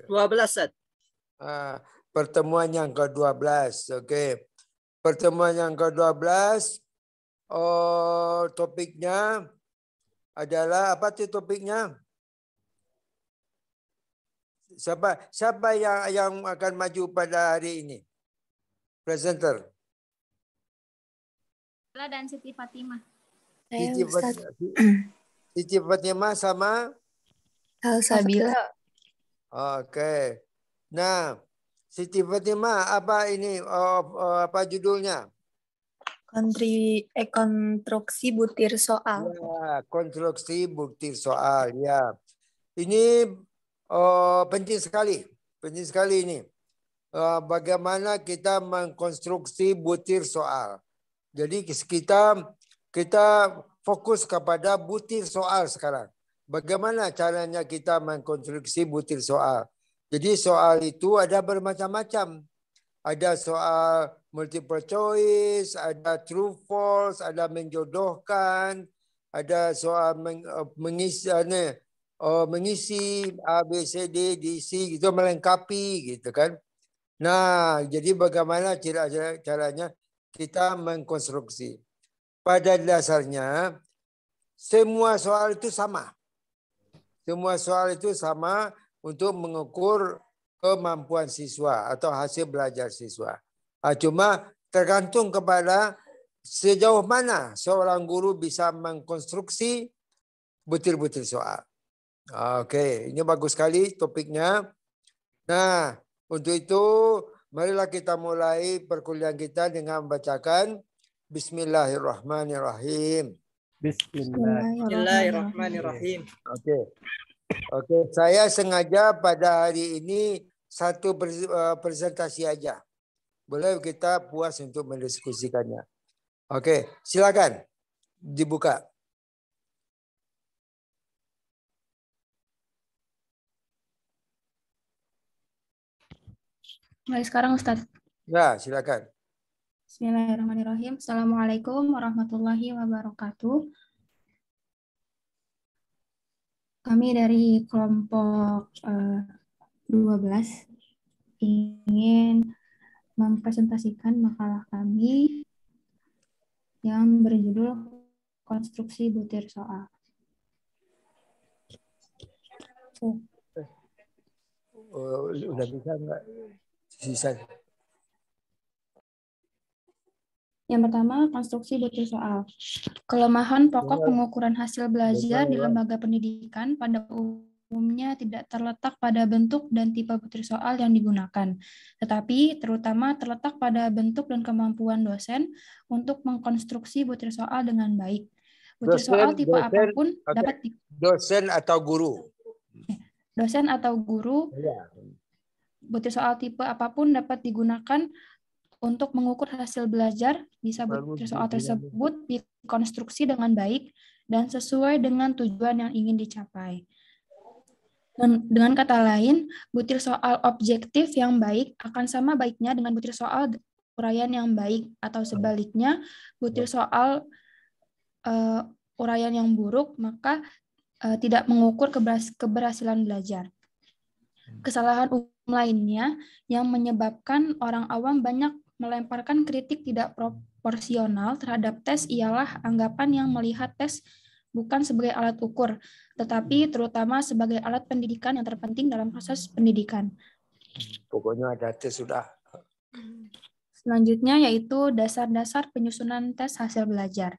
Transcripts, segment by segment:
12, Ustaz. Pertemuan yang ke-12. Okey. Pertemuan yang ke-12, topiknya adalah apa tu topiknya? Siapa yang akan maju pada hari ini? Presenter. Dan Siti Fatimah. Siti Fatimah sama Salsabila. Okey. Nah, Siti Fatimah, apa ini? Apa judulnya? Konstruksi butir soal. Ya, konstruksi butir soal. Ya, ini penting sekali. Penting sekali ini. Bagaimana kita mengkonstruksi butir soal. Jadi kita fokus kepada butir soal sekarang. Bagaimana caranya kita mengkonstruksi butir soal. Jadi soal itu ada bermacam-macam. Ada soal multiple choice, ada true false, ada menjodohkan, ada soal mengisi A, B, C, D, C, itu melengkapi gitu kan. Nah, jadi bagaimana caranya kita mengkonstruksi. Pada dasarnya semua soal itu sama. Semua soal itu sama untuk mengukur kemampuan siswa atau hasil belajar siswa. Cuma tergantung kepada sejauh mana seorang guru bisa mengkonstruksi butir-butir soal. Okey, ini bagus sekali topiknya. Nah, untuk itu marilah kita mulai perkuliahan kita dengan membacakan Bismillahirrahmanirrahim. Bismillahirrahmanirrahim. Okey, saya sengaja pada hari ini satu presentasi aja. Boleh kita puas untuk mendiskusikannya. Okey, silakan dibuka. Mulai sekarang, Ustaz. Ya, silakan. Bismillahirrahmanirrahim. Assalamualaikum warahmatullahi wabarakatuh. Kami dari kelompok 12 ingin mempresentasikan makalah kami yang berjudul Konstruksi Butir Soal. Udah bisa enggak? Sisa. Yang pertama, konstruksi butir soal. Kelemahan pokok pengukuran hasil belajar di lembaga pendidikan pada umumnya tidak terletak pada bentuk dan tipe butir soal yang digunakan, tetapi terutama terletak pada bentuk dan kemampuan dosen untuk mengkonstruksi butir soal dengan baik. Butir soal tipe apapun dapat dosen atau guru. Dosen atau guru. Butir soal tipe apapun dapat digunakan untuk mengukur hasil belajar. Bisa butir soal tersebut dikonstruksi dengan baik dan sesuai dengan tujuan yang ingin dicapai. Dan dengan kata lain, butir soal objektif yang baik akan sama baiknya dengan butir soal uraian yang baik, atau sebaliknya, butir soal uraian yang buruk maka tidak mengukur keberhasilan belajar. Kesalahan umum lainnya yang menyebabkan orang awam banyak melemparkan kritik tidak proporsional terhadap tes ialah anggapan yang melihat tes bukan sebagai alat ukur, tetapi terutama sebagai alat pendidikan yang terpenting dalam proses pendidikan. Pokoknya ada tes sudah. Selanjutnya yaitu dasar-dasar penyusunan tes hasil belajar.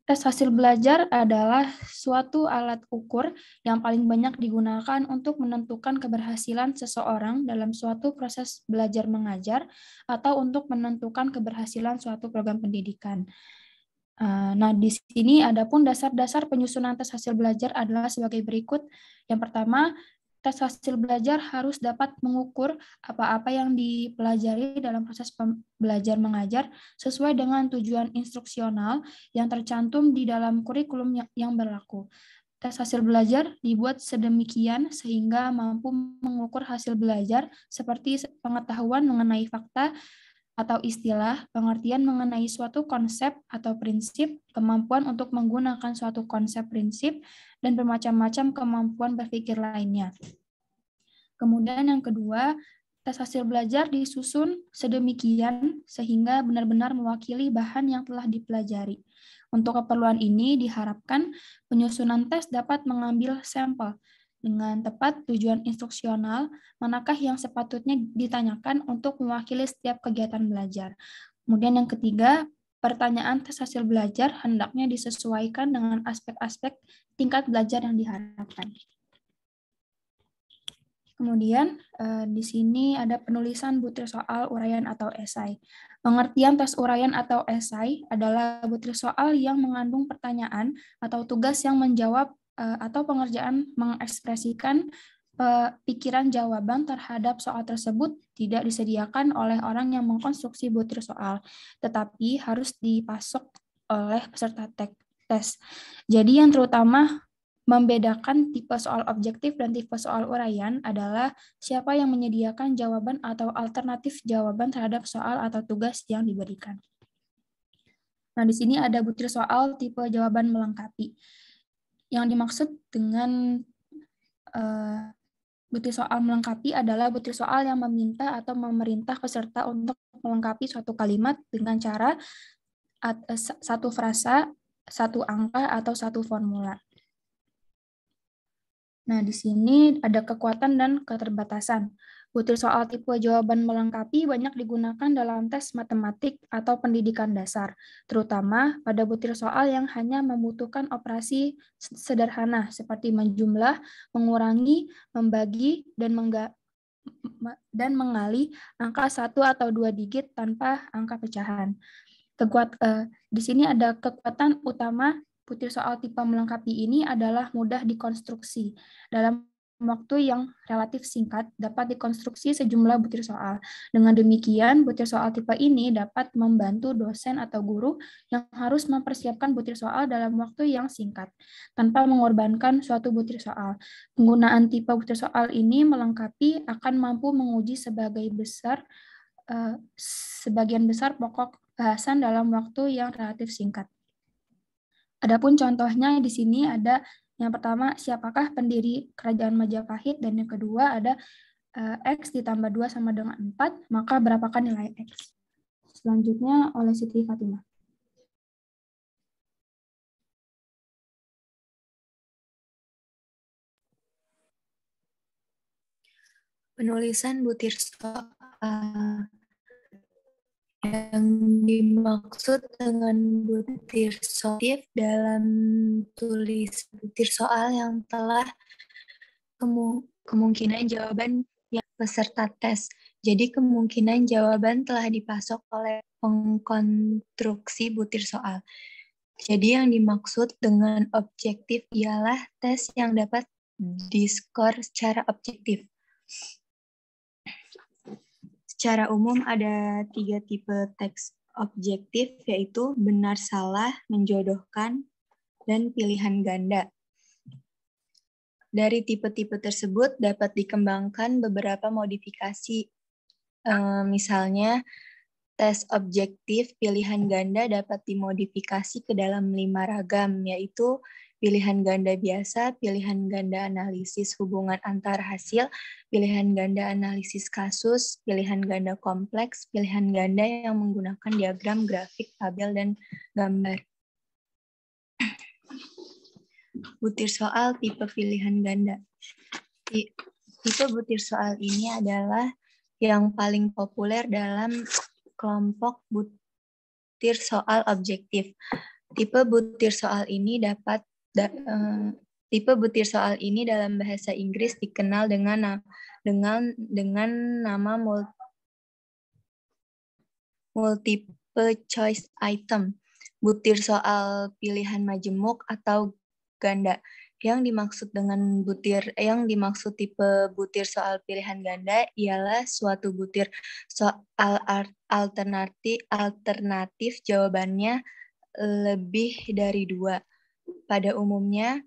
Tes hasil belajar adalah suatu alat ukur yang paling banyak digunakan untuk menentukan keberhasilan seseorang dalam suatu proses belajar mengajar atau untuk menentukan keberhasilan suatu program pendidikan. Nah, di sini adapun dasar-dasar penyusunan tes hasil belajar adalah sebagai berikut. Yang pertama, tes hasil belajar harus dapat mengukur apa-apa yang dipelajari dalam proses belajar mengajar sesuai dengan tujuan instruksional yang tercantum di dalam kurikulum yang berlaku. Tes hasil belajar dibuat sedemikian sehingga mampu mengukur hasil belajar seperti pengetahuan mengenai fakta atau istilah, pengertian mengenai suatu konsep atau prinsip, kemampuan untuk menggunakan suatu konsep prinsip, dan bermacam-macam kemampuan berpikir lainnya. Kemudian yang kedua, tes hasil belajar disusun sedemikian sehingga benar-benar mewakili bahan yang telah dipelajari. Untuk keperluan ini diharapkan penyusunan tes dapat mengambil sampel dengan tepat tujuan instruksional, manakah yang sepatutnya ditanyakan untuk mewakili setiap kegiatan belajar. Kemudian yang ketiga, pertanyaan tes hasil belajar hendaknya disesuaikan dengan aspek-aspek tingkat belajar yang diharapkan. Kemudian di sini ada penulisan butir soal uraian atau esai. Pengertian tes uraian atau esai adalah butir soal yang mengandung pertanyaan atau tugas yang menjawab atau pengerjaan mengekspresikan pikiran jawaban terhadap soal tersebut tidak disediakan oleh orang yang mengkonstruksi butir soal, tetapi harus dipasok oleh peserta tes. Jadi yang terutama membedakan tipe soal objektif dan tipe soal uraian adalah siapa yang menyediakan jawaban atau alternatif jawaban terhadap soal atau tugas yang diberikan. Nah, di sini ada butir soal tipe jawaban melengkapi. Yang dimaksud dengan butir soal melengkapi adalah butir soal yang meminta atau memerintah peserta untuk melengkapi suatu kalimat dengan cara satu frasa, satu angka, atau satu formula. Nah, di sini ada kekuatan dan keterbatasan. Butir soal tipe jawaban melengkapi banyak digunakan dalam tes matematik atau pendidikan dasar, terutama pada butir soal yang hanya membutuhkan operasi sederhana seperti menjumlah, mengurangi, membagi, dan mengali angka 1 atau 2 digit tanpa angka pecahan. Di sini ada kekuatan utama butir soal tipe melengkapi ini adalah mudah dikonstruksi. Dalam waktu yang relatif singkat, dapat dikonstruksi sejumlah butir soal. Dengan demikian, butir soal tipe ini dapat membantu dosen atau guru yang harus mempersiapkan butir soal dalam waktu yang singkat, tanpa mengorbankan suatu butir soal. Penggunaan tipe butir soal ini melengkapi akan mampu menguji sebagian besar pokok bahasan dalam waktu yang relatif singkat. Adapun contohnya di sini ada yang pertama, siapakah pendiri Kerajaan Majapahit, dan yang kedua ada X ditambah 2 sama dengan 4, maka berapakah nilai X? Selanjutnya oleh Siti Fatimah. Penulisan butir soal. Yang dimaksud dengan butir soal dalam tulis butir soal yang telah kemungkinan jawaban yang peserta tes. Jadi kemungkinan jawaban telah dipasok oleh pengkonstruksi butir soal. Jadi yang dimaksud dengan objektif ialah tes yang dapat diskor secara objektif. Secara umum ada 3 tipe teks objektif, yaitu benar salah, menjodohkan, dan pilihan ganda. Dari tipe-tipe tersebut dapat dikembangkan beberapa modifikasi. Misalnya, tes objektif pilihan ganda dapat dimodifikasi ke dalam 5 ragam, yaitu pilihan ganda biasa, pilihan ganda analisis hubungan antar hasil, pilihan ganda analisis kasus, pilihan ganda kompleks, pilihan ganda yang menggunakan diagram, grafik, tabel, dan gambar. Butir soal tipe pilihan ganda. Tipe butir soal ini adalah yang paling populer dalam kelompok butir soal objektif. Tipe butir soal ini dalam bahasa Inggris dikenal dengan nama multiple choice item, butir soal pilihan majemuk atau ganda. Yang dimaksud tipe butir soal pilihan ganda ialah suatu butir soal alternatif jawabannya lebih dari 2. Pada umumnya,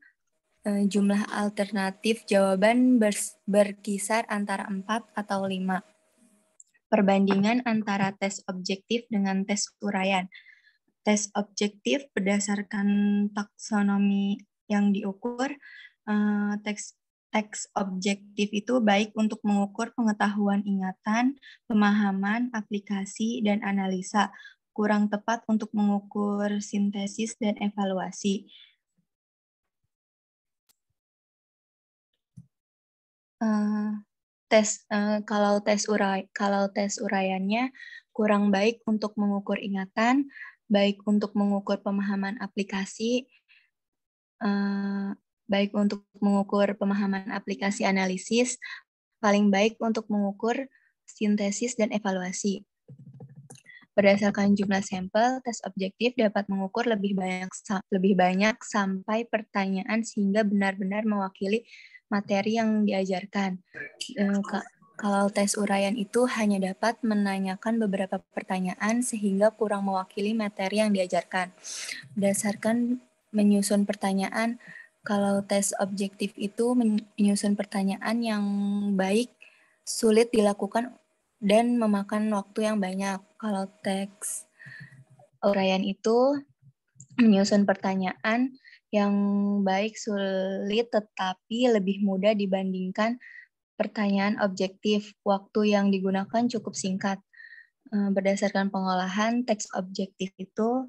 jumlah alternatif jawaban berkisar antara 4 atau 5. Perbandingan antara tes objektif dengan tes uraian. Tes objektif berdasarkan taksonomi yang diukur, teks objektif itu baik untuk mengukur pengetahuan ingatan, pemahaman, aplikasi, dan analisa. Kurang tepat untuk mengukur sintesis dan evaluasi. Kalau tes uraiannya kurang baik untuk mengukur ingatan, baik untuk mengukur pemahaman aplikasi, baik untuk mengukur pemahaman aplikasi analisis, paling baik untuk mengukur sintesis dan evaluasi. Berdasarkan jumlah sampel, tes objektif dapat mengukur lebih banyak sampai pertanyaan sehingga benar-benar mewakili materi yang diajarkan. Kalau tes uraian itu hanya dapat menanyakan beberapa pertanyaan sehingga kurang mewakili materi yang diajarkan. Berdasarkan menyusun pertanyaan, kalau tes objektif itu menyusun pertanyaan yang baik, sulit dilakukan dan memakan waktu yang banyak. Kalau teks uraian itu menyusun pertanyaan yang baik, sulit, tetapi lebih mudah dibandingkan pertanyaan objektif. Waktu yang digunakan cukup singkat. Berdasarkan pengolahan, teks objektif itu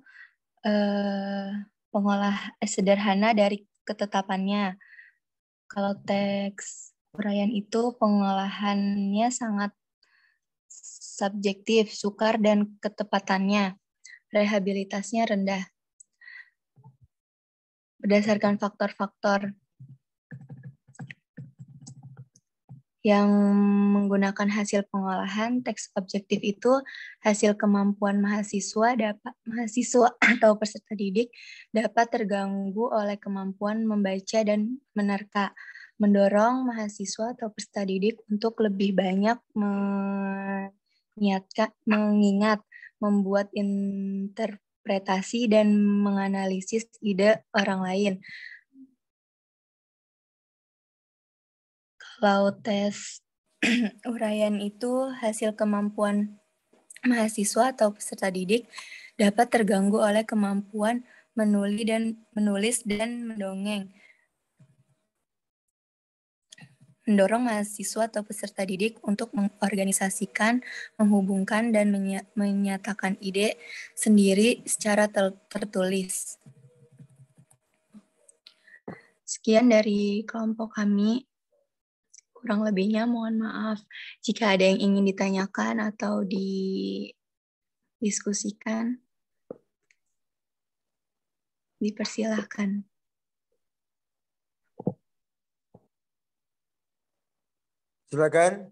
sederhana dari ketetapannya. Kalau teks uraian itu pengolahannya sangat subjektif, sukar, dan ketepatannya, rehabilitasnya rendah. Berdasarkan faktor-faktor yang menggunakan hasil pengolahan, teks objektif itu hasil kemampuan mahasiswa atau peserta didik dapat terganggu oleh kemampuan membaca dan menerka, mendorong mahasiswa atau peserta didik untuk lebih banyak mengingat, membuat interpretasi, dan menganalisis ide orang lain. Kalau tes uraian itu hasil kemampuan mahasiswa atau peserta didik dapat terganggu oleh kemampuan menulis dan mendongeng. Mendorong mahasiswa atau peserta didik untuk mengorganisasikan, menghubungkan, dan menyatakan ide sendiri secara tertulis. Sekian dari kelompok kami. Kurang lebihnya mohon maaf. Jika ada yang ingin ditanyakan atau didiskusikan, dipersilahkan. Silakan.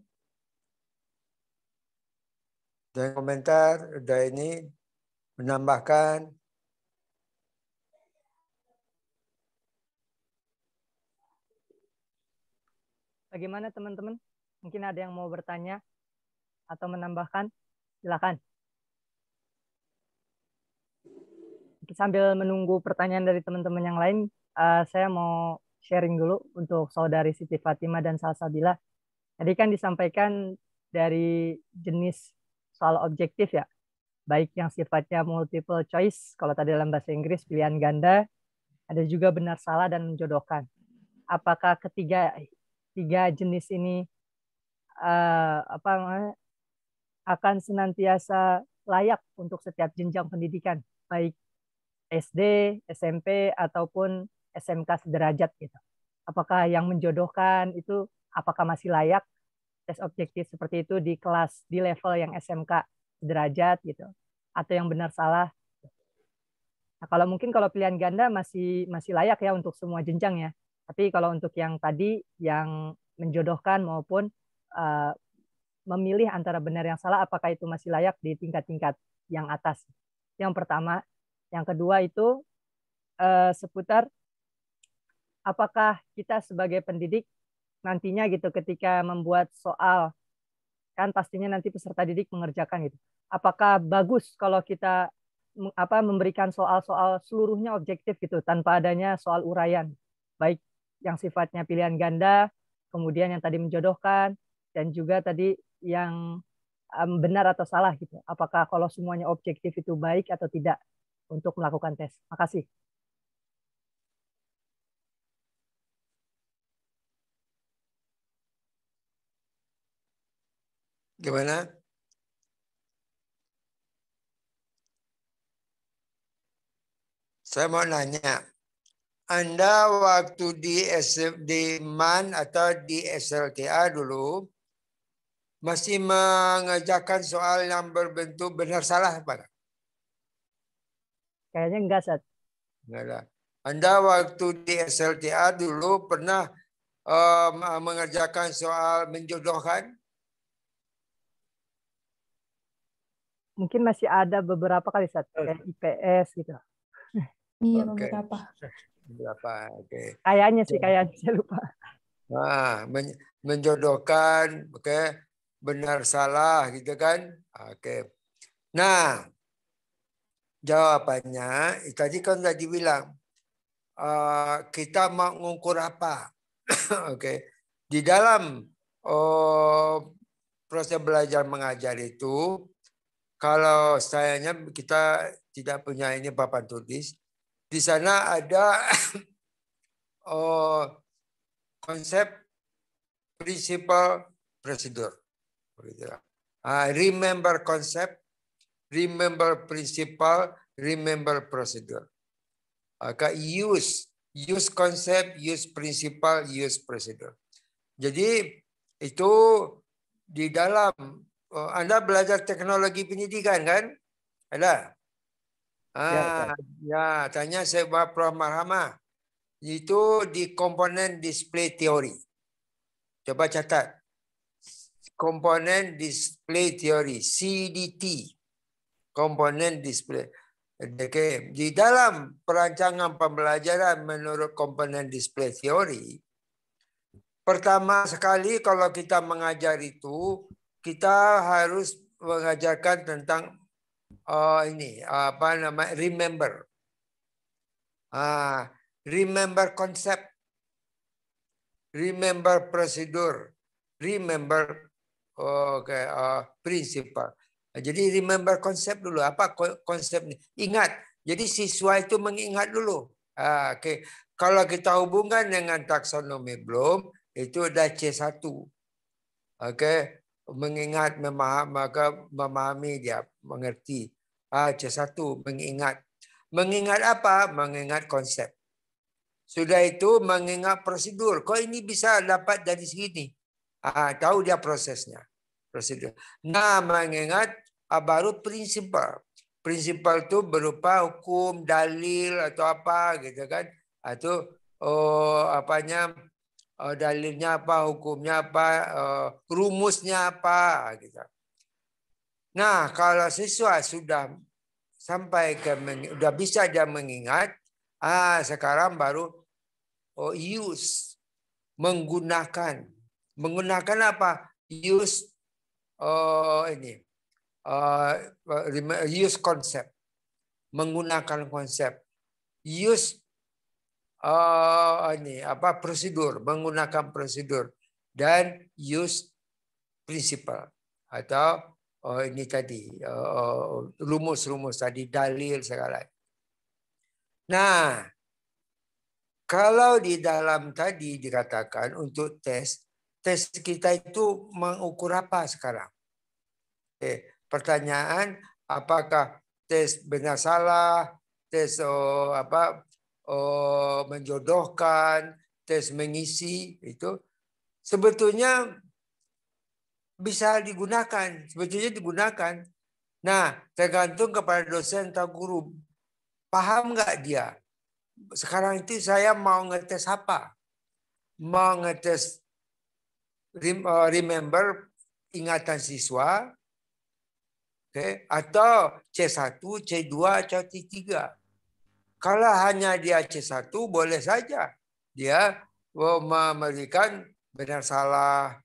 Dan komentar, udah ini menambahkan. Bagaimana teman-teman? Mungkin ada yang mau bertanya atau menambahkan? Silakan. Sambil menunggu pertanyaan dari teman-teman yang lain, saya mau sharing dulu untuk saudari Siti Fatimah dan Salsabila. Tadi kan disampaikan dari jenis soal objektif ya, baik yang sifatnya multiple choice, kalau tadi dalam bahasa Inggris pilihan ganda, ada juga benar salah dan menjodohkan. Apakah tiga jenis ini akan senantiasa layak untuk setiap jenjang pendidikan, baik SD, SMP, ataupun SMK sederajat gitu. Apakah yang menjodohkan itu apakah masih layak tes objektif seperti itu di kelas, di level yang SMK sederajat gitu, atau yang benar salah? Nah, kalau pilihan ganda masih layak ya untuk semua jenjang ya. Tapi kalau untuk yang tadi yang menjodohkan maupun memilih antara benar yang salah, apakah itu masih layak di tingkat-tingkat yang atas? Yang pertama. Yang kedua itu seputar apakah kita sebagai pendidik nantinya gitu ketika membuat soal, kan pastinya nanti peserta didik mengerjakan gitu. Apakah bagus kalau kita memberikan soal-soal seluruhnya objektif gitu tanpa adanya soal uraian, baik yang sifatnya pilihan ganda, kemudian yang tadi menjodohkan, dan juga tadi yang benar atau salah gitu. Apakah kalau semuanya objektif itu baik atau tidak untuk melakukan tes? Makasih. Gimana? Saya mau nanya, Anda waktu di MAN atau di SLTA dulu masih mengerjakan soal yang berbentuk benar salah apa? Kayaknya enggak, Sat. Enggak ada. Anda waktu di SLTA dulu pernah mengerjakan soal menjodohkan? Mungkin masih ada beberapa kali, Sat. Kayak IPS gitu. Iya, Oke. beberapa. Berapa? Oke. Kayaknya sih, kayaknya saya lupa. Nah, menjodohkan, oke, benar salah gitu kan? Oke. Nah, jawabannya tadi kan sudah dibilang kita mau mengukur apa? Oke. Di dalam proses belajar mengajar itu, kalau sayangnya kita tidak punya ini papan tulis, di sana ada konsep prinsipal prosedur. Remember konsep, remember principle, remember prosedur. Use konsep, use principle, use prosedur. Jadi itu di dalam Anda belajar teknologi pendidikan kan? Ada? Ya, tanya saya Prof. Marhama. Itu di komponen display teori. Coba catat. Komponen display teori, CDT. Komponen display. Oke. Di dalam perancangan pembelajaran menurut komponen display teori, pertama sekali kalau kita mengajar itu, kita harus mengajarkan tentang remember. Remember konsep, remember prosedur, remember prinsipal. Jadi remember konsep dulu. Apa konsep ini? Ingat. Jadi siswa itu mengingat dulu. Oke. Kalau kita hubungkan dengan taksonomi Bloom, itu ada C1. Oke. Mengingat, memahami dia, mengerti. C1, mengingat. Mengingat apa? Mengingat konsep. Sudah itu mengingat prosedur. Kok ini bisa dapat dari sini? Tahu dia prosesnya. Prosedur. Nah, mengingat baru prinsipal. Prinsipal itu berupa hukum, dalil atau apa gitu kan? Atau dalilnya apa, hukumnya apa, rumusnya apa gitu. Nah, kalau siswa sudah sampai sudah bisa dia mengingat, sekarang baru use, menggunakan apa? Use use konsep, menggunakan konsep, use prosedur, menggunakan prosedur, dan use prinsipal atau ini tadi rumus-rumus tadi, dalil segala. Nah, kalau di dalam tadi dikatakan untuk tes kita itu mengukur apa sekarang? Pertanyaan, apakah tes benar salah, tes menjodohkan, tes mengisi, itu sebetulnya bisa digunakan, Nah, tergantung kepada dosen atau guru. Paham nggak dia? Sekarang itu saya mau ngetes apa? Mau ngetes remember, ingatan siswa, atau C1, C2, atau C3. Kalau hanya dia C1, boleh saja dia memberikan benar salah.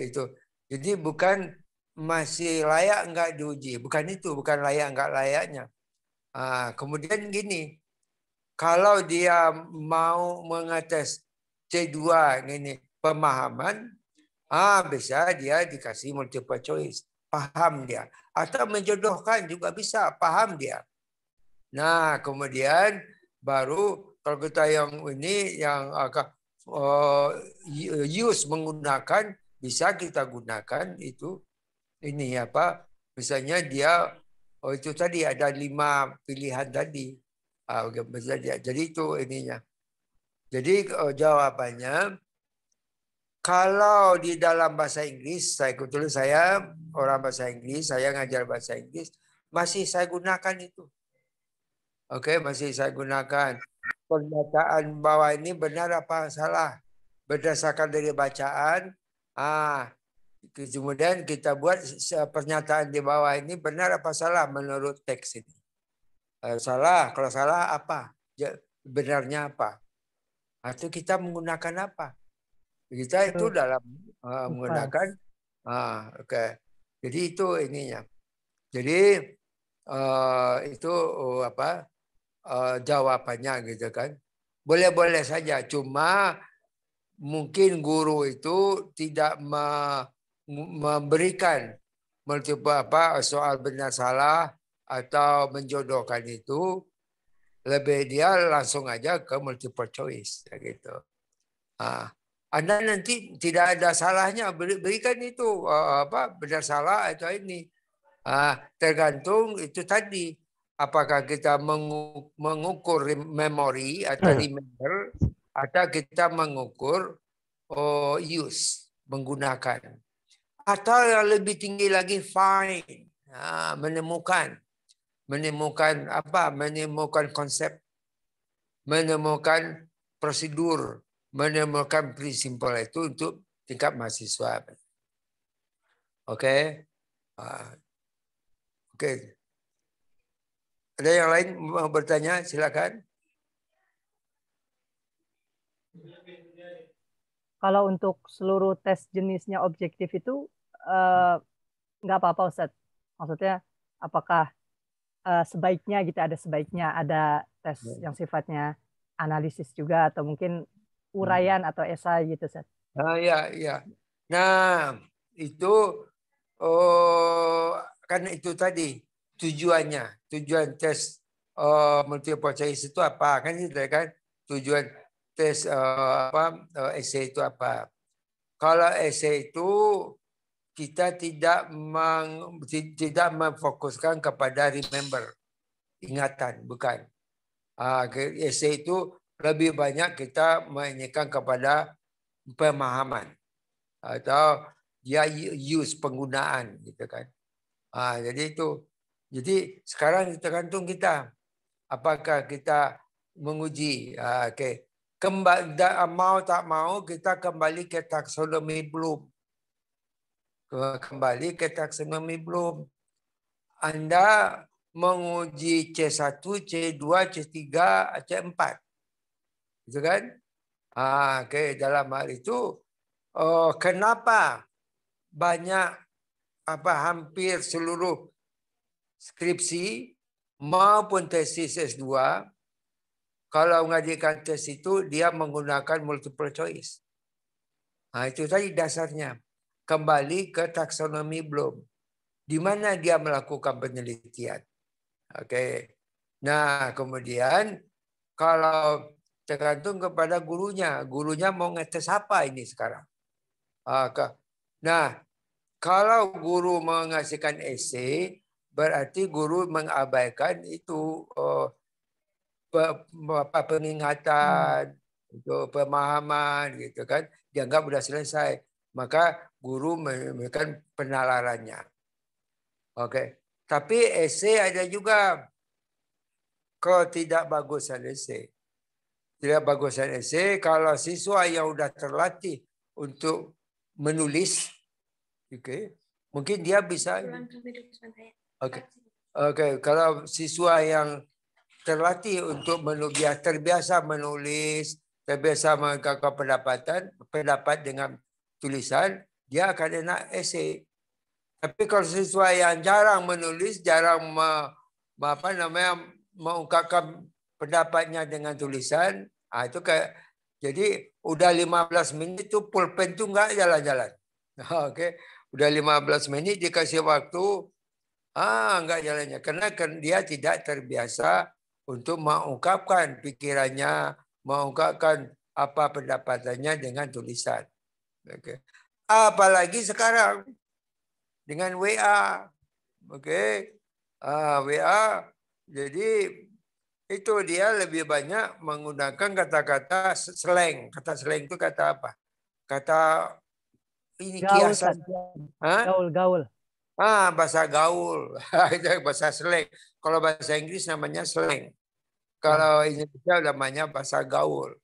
Itu. Jadi bukan masih layak enggak diuji. Bukan itu, bukan layak enggak layaknya. Kemudian gini, kalau dia mau mengetes C2 ini pemahaman, bisa dia dikasih multiple choice. Paham dia. Atau menjodohkan juga bisa, paham dia. Nah, kemudian baru kalau kita yang ini yang use menggunakan, bisa kita gunakan itu ini apa? Misalnya dia itu tadi ada 5 pilihan tadi. Jadi itu ininya. Jadi jawabannya kalau di dalam bahasa Inggris, kebetulan saya orang bahasa Inggris, saya ngajar bahasa Inggris, masih saya gunakan itu. Oke, masih saya gunakan. Pernyataan bawah ini benar apa salah? Berdasarkan dari bacaan, kemudian kita buat pernyataan di bawah ini benar apa salah menurut teks ini. Salah, kalau salah apa? Benarnya apa? Atau kita menggunakan apa? Kita itu dalam menggunakan, oke. Jadi itu ininya. Jadi itu apa jawabannya gitu kan? Boleh-boleh saja. Cuma mungkin guru itu tidak memberikan soal benar salah atau menjodohkan itu. Lebih dia langsung aja ke multiple choice gitu. Anda nanti tidak ada salahnya berikan itu benar salah atau ini. Tergantung itu tadi apakah kita mengukur memori atau remember atau kita mengukur use menggunakan atau yang lebih tinggi lagi find menemukan konsep, menemukan prosedur, menemukan prinsipal itu untuk tingkat mahasiswa. Oke. Oke. Ada yang lain mau bertanya? Silakan. Kalau untuk seluruh tes jenisnya objektif itu nggak apa-apa Ustadz. Maksudnya apakah sebaiknya gitu, ada sebaiknya ada tes yang sifatnya analisis juga atau mungkin uraian atau esai gitu Ustadz. Ya. Nah, itu kan itu tadi tujuan tes multiple choice itu apa? Kan itu kan tujuan tes essay itu apa? Kalau essay itu kita tidak memfokuskan kepada remember, ingatan, bukan. Essay itu lebih banyak kita menyanyikan kepada pemahaman atau dia use penggunaan gitu kan. Jadi itu. Jadi sekarang tergantung kita apakah kita menguji. Mau tak mau kita kembali ke taksonomi Bloom. Anda menguji C1, C2, C3, C4. Gitu kan? Dalam hal itu kenapa banyak hampir seluruh skripsi maupun tesis S2 kalau mengajukan tes itu dia menggunakan multiple choice. Itu tadi dasarnya. Kembali ke taksonomi Bloom. Di mana dia melakukan penelitian. Oke. Nah, kemudian kalau tergantung kepada gurunya. Gurunya mau ngetes apa ini sekarang? Nah, kalau guru mengasihkan essay, berarti guru mengabaikan itu pengingatan, untuk pemahaman gitu kan. Dianggap sudah selesai. Maka guru memberikan penalarannya. Oke. Tapi essay ada juga ketidakbagusan essay. Tidak bagusan essay kalau siswa yang sudah terlatih untuk menulis, mungkin dia bisa. Oke. Kalau siswa yang terlatih untuk terbiasa menulis, terbiasa mengungkapkan pendapat dengan tulisan, dia akan enak essay. Tapi kalau siswa yang jarang menulis, jarang mengungkapkan pendapatnya dengan tulisan, itu kayak jadi udah 15 menit itu pulpen itu enggak jalan-jalan. Oke, udah 15 menit dikasih waktu, enggak jalannya karena dia tidak terbiasa untuk mengungkapkan pikirannya, mengungkapkan apa pendapatannya dengan tulisan. Oke. Apalagi sekarang dengan WA. Oke. WA. Jadi itu dia lebih banyak menggunakan kata-kata slang. Kata slang itu kata apa? Kata ini Gaul, kiasan. Ustaz. Hah? Gaul. Bahasa gaul. Itu bahasa slang. Kalau bahasa Inggris namanya slang. Kalau Indonesia namanya bahasa gaul.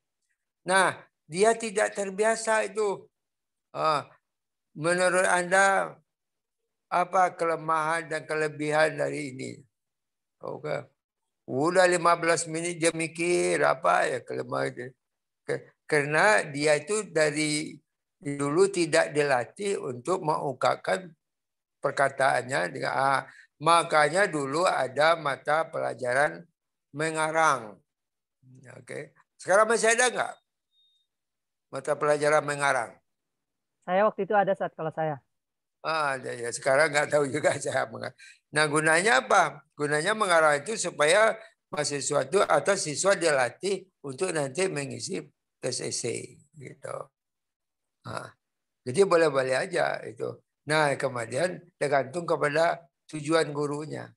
Nah, dia tidak terbiasa itu. Menurut Anda apa kelemahan dan kelebihan dari ini? Oke. Udah 15 menit dia mikir apa ya kelemahan itu. Karena dia itu dari dulu tidak dilatih untuk mengungkapkan perkataannya dengan makanya dulu ada mata pelajaran mengarang. Oke. Sekarang masih ada nggak mata pelajaran mengarang? Saya waktu itu ada saat kalau saya. Ada ya. Sekarang nggak tahu juga saya mengarang. Nah, gunanya apa? Gunanya mengarang itu supaya mahasiswa itu atau siswa dilatih untuk nanti mengisi tes esai gitu. Jadi boleh-boleh aja itu. Nah, kemudian tergantung kepada tujuan gurunya.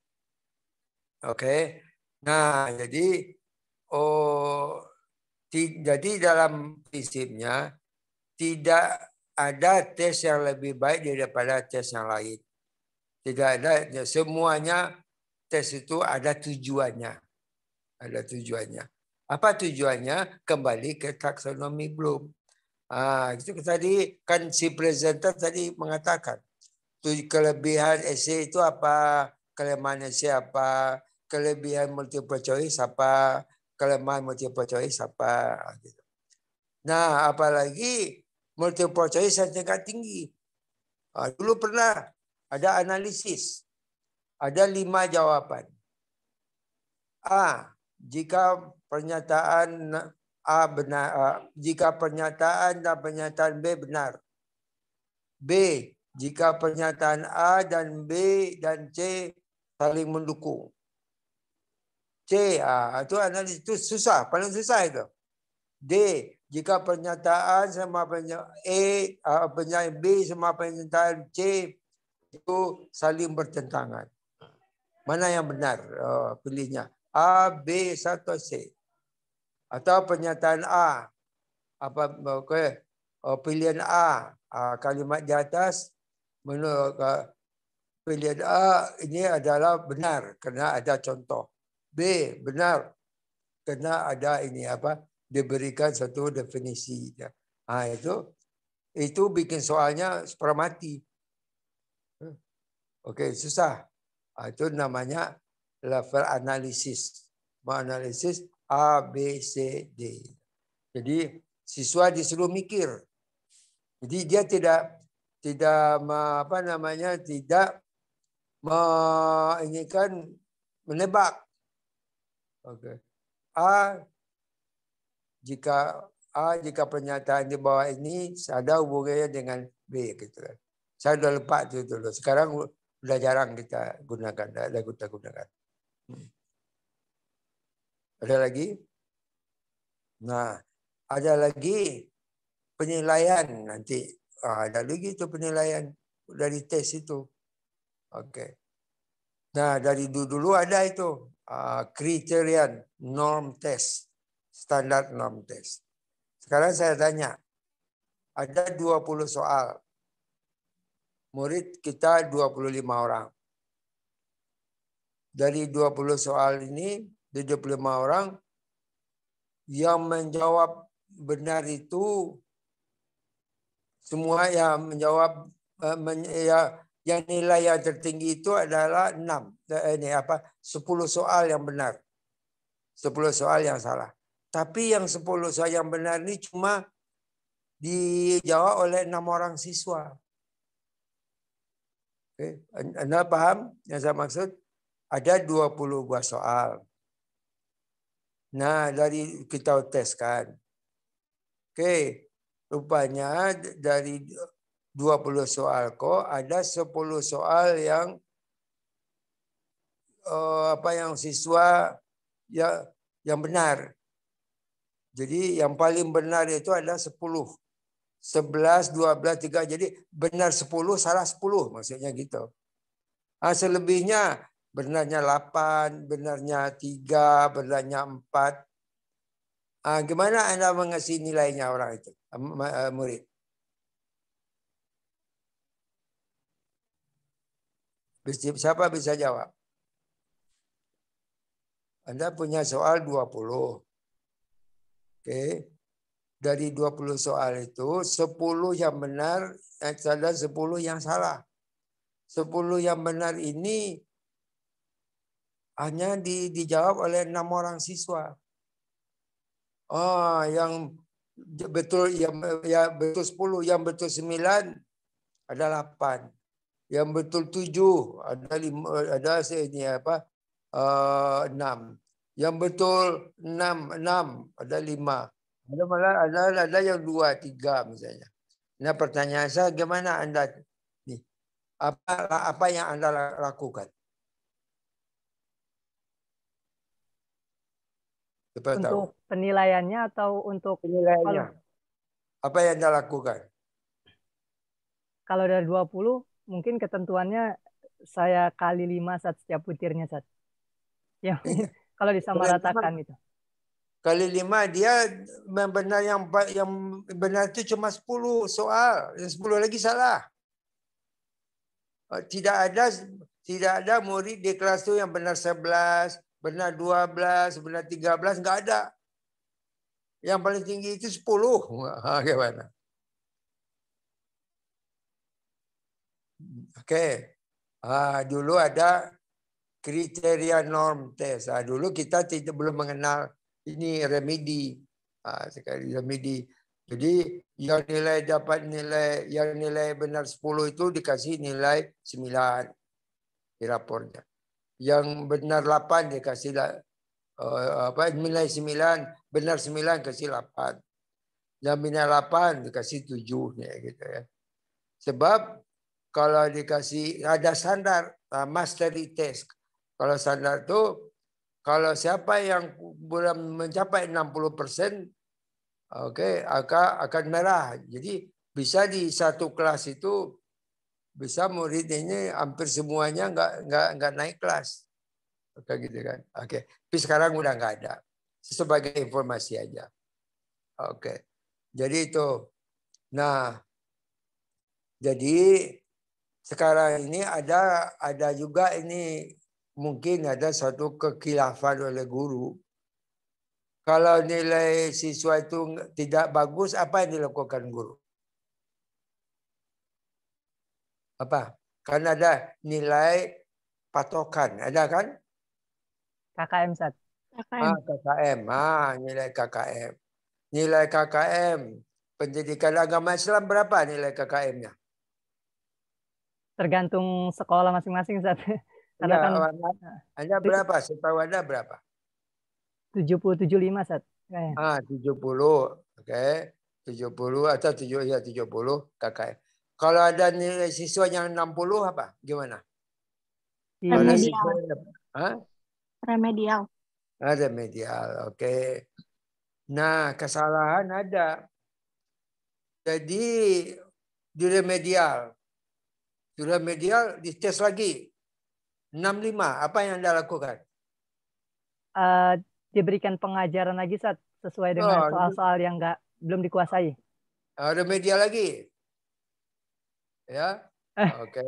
Oke. Nah, jadi jadi dalam prinsipnya tidak ada tes yang lebih baik daripada tes yang lain. Tidak ada, semuanya tes itu ada tujuannya. Ada tujuannya. Apa tujuannya? Kembali ke taksonomi Bloom. Itu tadi kan si presenter tadi mengatakan kelebihan esai itu apa, kelemahan esai apa, kelebihan multiple choice apa, kelemahan multiple choice apa. Gitu. Nah, apalagi multiple choice yang tingkat tinggi. Dulu pernah ada analisis, ada 5 jawaban. A, jika pernyataan A benar, jika pernyataan dan pernyataan B benar. B, jika pernyataan A dan B dan C saling mendukung. C, itu analisis itu susah, paling susah itu. D, jika pernyataan sama pernyataan B sama pernyataan C itu saling bertentangan. Mana yang benar pilihnya? A, B, atau C. Atau pernyataan A. Pilihan A. Kalimat di atas menurut pilihan A ini adalah benar karena ada contoh. B, benar karena ada ini diberikan satu definisi. Itu bikin soalnya setengah mati. Oke, susah. Itu namanya level analisis. Menganalisis A, B, C, D. Jadi siswa disuruh mikir. Jadi dia tidak menebak. Oke. Jika pernyataan di bawah ini ada hubungannya dengan B gitu kan. Saya udah lupa itu dulu. Sekarang udah jarang kita gunakan, kita gunakan. Ada lagi? Nah, ada lagi penilaian nanti. Ada lagi itu penilaian dari tes itu. Oke. Nah, dari dulu ada itu kriterian norm test, standar norm test. Sekarang saya tanya, ada 20 soal. Murid kita 25 orang. Dari 20 soal ini, dari 25 orang, yang menjawab benar itu semua yang menjawab yang nilai yang tertinggi itu adalah 10 soal yang benar. 10 soal yang salah. Tapi yang 10 soal yang benar ini cuma dijawab oleh 6 orang siswa. Oke. Anda paham yang saya maksud? Ada 20 buah soal. Nah, dari kita teskan. Oke. Rupanya dari 20 soal kok ada 10 soal yang yang siswa yang benar. Jadi yang paling benar itu adalah 10. 11, 12, 3. Jadi benar 10, salah 10. Maksudnya gitu. Selebihnya benarnya 8, benarnya 3, benarnya 4. Gimana Anda mengasih nilainya orang itu, murid? Siapa bisa jawab? Anda punya soal 20. Oke. Dari 20 soal itu 10 yang benar dan 10 yang salah. 10 yang benar ini hanya dijawab oleh 6 orang siswa. Yang betul ya betul 10, yang betul 9 ada 8. Yang betul 7 ada 5, ada ini apa? 6. Yang betul 6 ada 5. Ada malah ada yang 2, 3 misalnya. Nah, pertanyaan saya, gimana Anda nih? Apa yang Anda lakukan? Untuk penilaiannya atau untuk penilaiannya? Apa yang Anda lakukan? Kalau dari 20 mungkin ketentuannya saya kali 5 setiap butirnya Sat. Ya, kalau disamaratakan itu. Kali 5 dia benar yang benar itu cuma 10 soal, yang 10 lagi salah. Tidak ada murid di kelas itu yang benar 11, benar 12, benar 13, enggak ada. Yang paling tinggi itu 10. Gimana? Oke. Dulu ada kriteria norm tes. Dulu kita belum mengenal ini remedi. Sekali remedi. Jadi yang nilai benar 10 itu dikasih nilai 9 di rapornya. Yang benar 8 dikasih nilai 9, benar 9 kasih 8. Yang benar 8 dikasih 7 gitu ya. Sebab kalau dikasih ada standar mastery test. Kalau standar itu kalau siapa yang belum mencapai 60%, akan merah. Jadi bisa di satu kelas itu bisa murid ini hampir semuanya nggak naik kelas. Kayak gitu kan. Oke. Tapi sekarang udah nggak ada. Sebagai informasi aja. Oke. Jadi itu. Nah, jadi sekarang ini ada juga ini mungkin ada satu kekhilafan oleh guru. Kalau nilai siswa itu tidak bagus, apa yang dilakukan guru? Apa? Kan ada nilai patokan, ada kan? KKM Sat. KKM. Nilai KKM. Nilai KKM pendidikan agama Islam berapa nilai KKM-nya? Tergantung sekolah masing-masing Sat. Karena ya, kan Anda berapa? Setahu Anda berapa? 70-75 Sat. 70. Oke. 70 atau 70 KKM. Kalau ada nilai siswa yang 60 apa? Gimana? Remedial. Remedial. Remedial. Oke. Nah, kesalahan ada. Jadi di remedial dites lagi 65. Apa yang Anda lakukan? Diberikan pengajaran lagi Sat, sesuai dengan soal-soal yang belum dikuasai. Remedial lagi. Ya. Oke.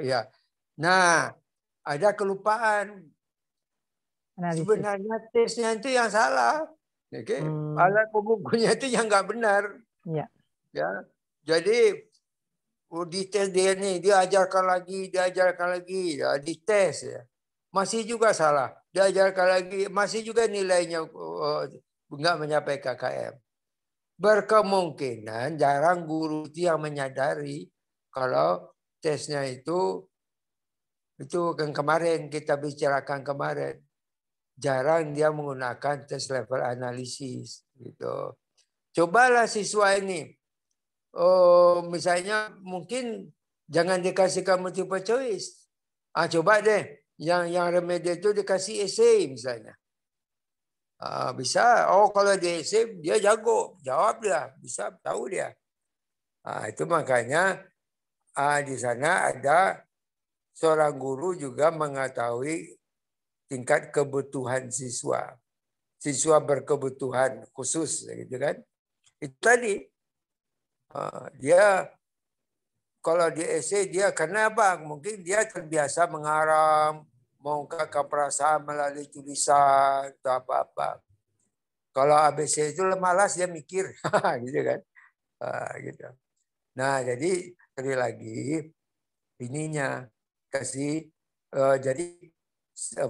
Ya. Nah, ada kelupaan. Analisis. Sebenarnya tesnya itu yang salah. Oke. Alat pengukurnya itu yang nggak benar. Ya. Ya. Jadi dites dia nih, diajarkan lagi, ya, dites ya. Masih juga salah. Diajarkan lagi, masih juga nilainya nggak mencapai KKM. Berkemungkinan jarang guru itu yang menyadari kalau tesnya itu kan kemarin kita bicarakan kemarin. Jarang dia menggunakan tes level analisis gitu. Cobalah siswa ini. Misalnya mungkin jangan dikasihkan multiple choice. Coba deh yang remedial itu dikasih essay misalnya. Bisa. Kalau di essay dia jago, jawab dia, bisa tahu dia. Itu makanya di sana ada seorang guru juga mengetahui tingkat kebutuhan siswa. Siswa berkebutuhan khusus, gitu kan? Itu tadi dia kalau di essay dia kenapa? Mungkin dia terbiasa mengarang, mengungkapkan perasaan melalui tulisan atau apa-apa. Kalau ABC itu malas dia mikir, gitu kan? Gitu. Nah, jadi sekali lagi ininya kasih jadi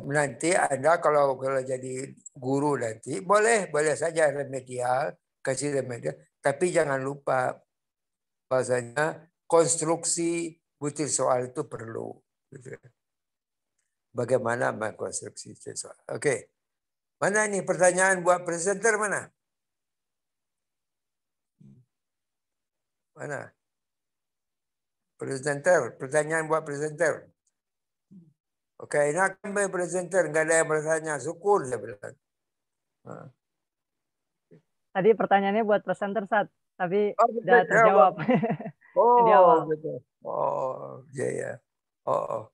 nanti Anda kalau jadi guru nanti boleh saja remedial, kasih remedial, tapi jangan lupa bahasanya konstruksi butir soal itu perlu. Gitu. Bagaimana mengkonstruksi soal? Oke. Mana nih pertanyaan buat presenter mana? Mana? Presenter, pertanyaan buat presenter. Oke, nak presenter, nggak ada yang bertanya. Syukur saya bilang. Tadi pertanyaannya buat presenter saat, tapi Oh, sudah terjawab. Di awal. Betul. Oh, iya ya. Oh.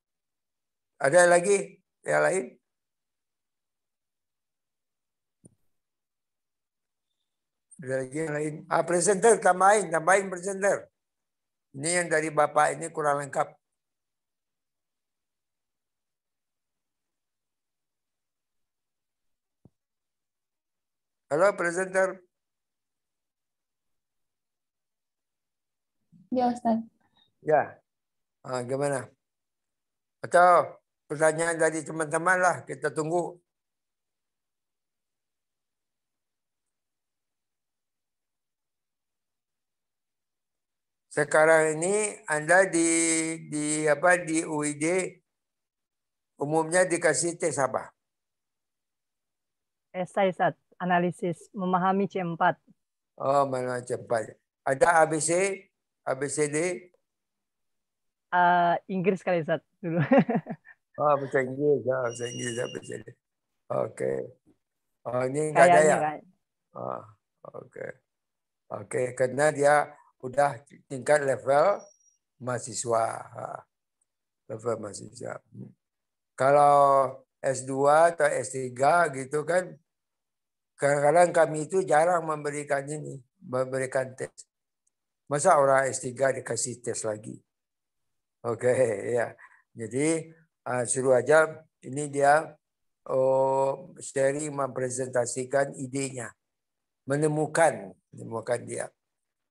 Ada lagi yang lain? Ada lagi yang lain? Presenter tambahin presenter. Ini yang dari Bapak ini kurang lengkap. Halo presenter. Ya, Ustaz. Ya. Gimana? Atau pertanyaan dari teman-teman lah, kita tunggu. Sekarang ini Anda di UID umumnya dikasih tes apa? Esai saat analisis memahami C4. Oh, mana cepat. Ada ABCD? Inggris kali saat dulu. Bahasa Inggris, ABCD. Oke. Ini enggak ada ya? Kayaknya. Oke, karena dia udah tingkat level mahasiswa. Level mahasiswa. Kalau S2 atau S3 gitu kan, kadang-kadang kami itu jarang memberikan tes. Masa orang S3 dikasih tes lagi? Oke, ya. Jadi suruh aja ini dia sharing mempresentasikan idenya. Menemukan dia.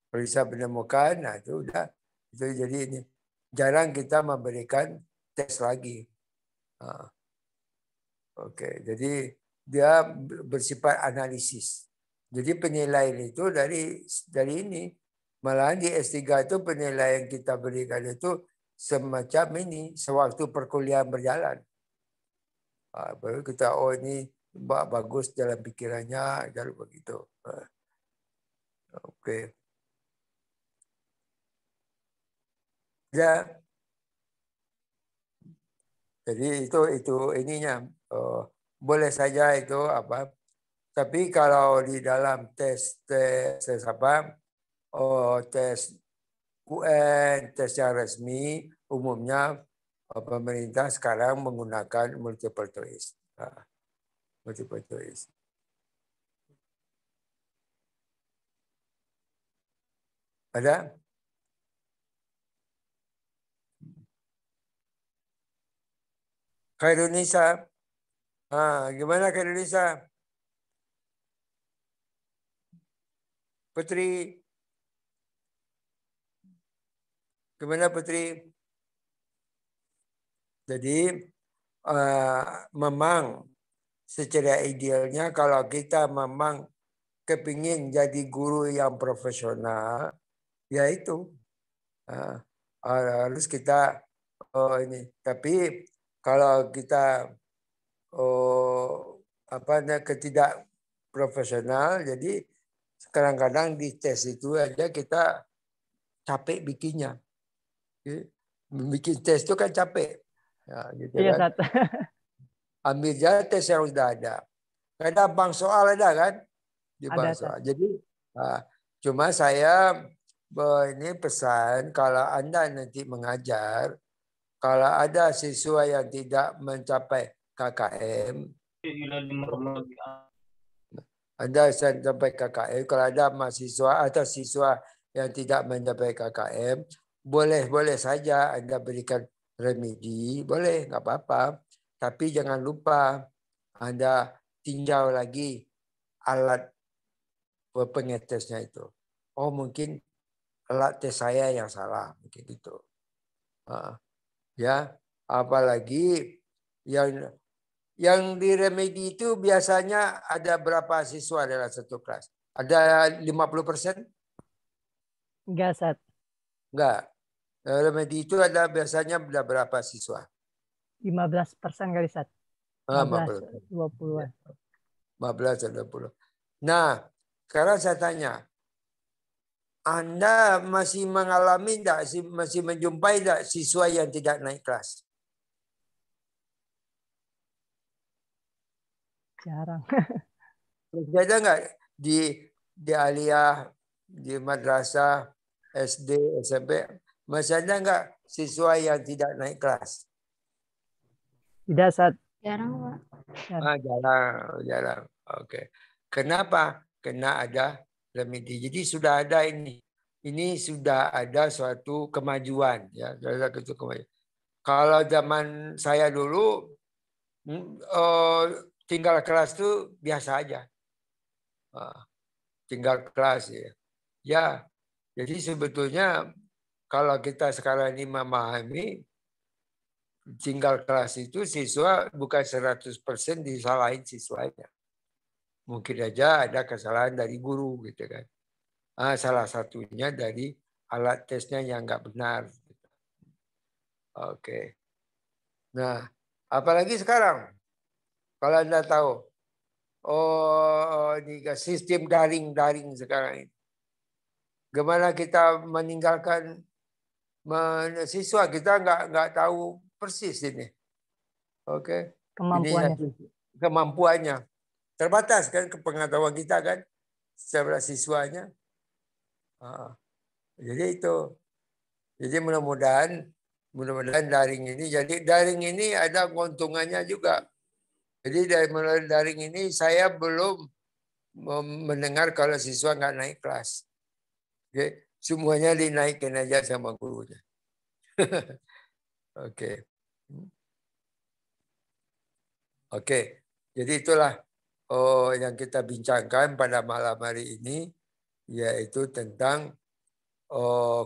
Kalau bisa menemukan, nah itu udah. Itu jadi ini. Jarang kita memberikan tes lagi. Oke, jadi dia bersifat analisis. Jadi penilaian itu dari ini. Malahan di S3 itu penilaian kita berikan itu semacam ini, sewaktu perkuliahan berjalan. Baru kita, ini bagus dalam pikirannya, jadi begitu. Oke. Ya. Jadi itu ininya. Boleh saja itu apa. Tapi kalau di dalam tes apa, tes UN, tes yang resmi, umumnya pemerintah sekarang menggunakan multiple choice. Multiple choice. Ada? Khairunisa. Gimana Khairunisa? Putri. Gimana Putri? Jadi memang secara idealnya kalau kita memang kepingin jadi guru yang profesional, yaitu harus kita ini. Tapi kalau kita ketidak profesional, jadi kadang-kadang di tes itu aja kita capek bikinnya. Bikin tes itu kan capek. Gitu Iya, kan? Ambil aja tes yang sudah ada. Ada bank soal ada kan? Di bank soal. Jadi cuma saya ini pesan kalau Anda nanti mengajar, kalau ada siswa yang tidak mencapai KKM, Anda sampai KKM, kalau ada mahasiswa atau siswa yang tidak mencapai KKM, boleh saja Anda berikan remedi, boleh, nggak apa-apa. Tapi jangan lupa Anda tinjau lagi alat pengetesnya itu. Oh mungkin alat tes saya yang salah, mungkin gitu. Ya, apalagi yang diremedi itu biasanya ada berapa siswa dalam satu kelas? Ada 50%? Enggak, Sat. Enggak. Remedi itu ada biasanya ada berapa siswa? 15% kali, Sat. 15, 20-an. 15 atau 20. Nah, sekarang saya tanya, Anda masih mengalami enggak, masih menjumpai enggak siswa yang tidak naik kelas? Jarang. Ada enggak di aliyah, di madrasah, SD, SMP, masih ada enggak siswa yang tidak naik kelas? Tidak, Sat. Jarang, Pak. Jarang. Oke. Kenapa? Karena ada remedi. Jadi sudah ada ini. Ini sudah ada suatu kemajuan, ya. Kalau zaman saya dulu tinggal kelas itu biasa aja. Tinggal kelas ya. Ya, jadi sebetulnya kalau kita sekarang ini memahami tinggal kelas itu siswa bukan 100% disalahin siswanya. Mungkin aja ada kesalahan dari guru gitu kan. Salah satunya dari alat tesnya yang nggak benar. Oke. Nah, apalagi sekarang kalau Anda tahu, ini sistem daring sekarang ini. Gimana kita meninggalkan siswa, kita nggak tahu persis ini. Oke. Kemampuannya. Ini kemampuannya. Terbatas kan pengetahuan kita kan secara siswanya. Jadi itu. Jadi mudah-mudahan daring ini. Jadi daring ini ada keuntungannya juga. Jadi dari melalui daring ini saya belum mendengar kalau siswa nggak naik kelas. Oke. Semuanya dinaikin aja sama gurunya. Oke. Oke. Jadi itulah yang kita bincangkan pada malam hari ini, yaitu tentang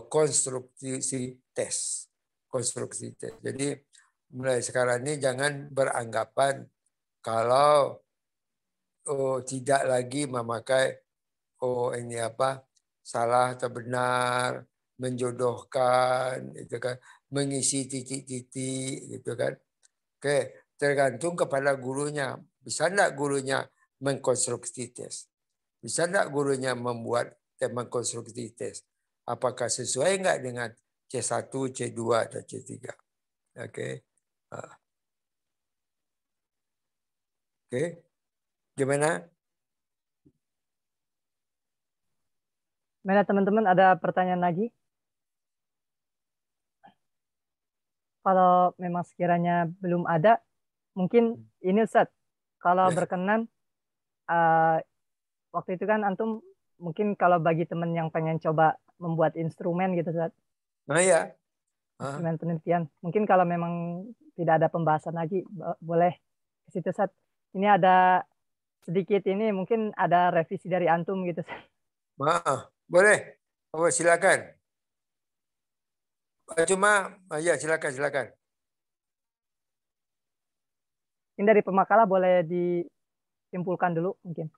konstruksi tes. Jadi mulai sekarang ini jangan beranggapan kalau tidak lagi memakai ini apa salah atau benar, menjodohkan, itu kan, mengisi titik-titik, gitu kan. Oke, tergantung kepada gurunya. Bisa enggak gurunya mengkonstruksi tes? Bisa enggak gurunya membuat mengkonstruksi tes? Apakah sesuai enggak dengan C1, C2, atau C3? Oke. Oke. Gimana? Mana teman-teman ada pertanyaan lagi? Kalau memang sekiranya belum ada, mungkin ini Ustaz, kalau berkenan, waktu itu kan Antum mungkin kalau bagi teman yang pengen coba membuat instrumen gitu Ustaz. Nah ya. Instrumen penelitian. Mungkin kalau memang tidak ada pembahasan lagi, boleh ke situ Ustaz. Ini ada sedikit ini, mungkin ada revisi dari Antum gitu Ustaz. Boleh. Silakan. Cuma, ya silakan. Ini dari pemakalah boleh disimpulkan dulu mungkin.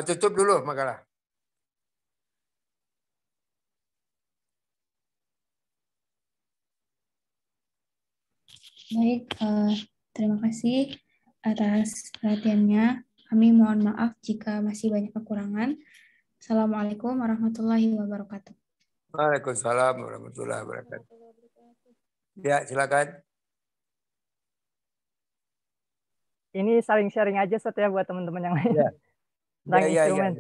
Tutup dulu makalah. Baik, terima kasih atas perhatiannya. Kami mohon maaf jika masih banyak kekurangan. Assalamualaikum warahmatullahi wabarakatuh. Waalaikumsalam warahmatullahi wabarakatuh. Ya, silakan. Ini saling sharing aja Ustaz ya buat teman-teman yang lain. Ya. Tentang instrumen.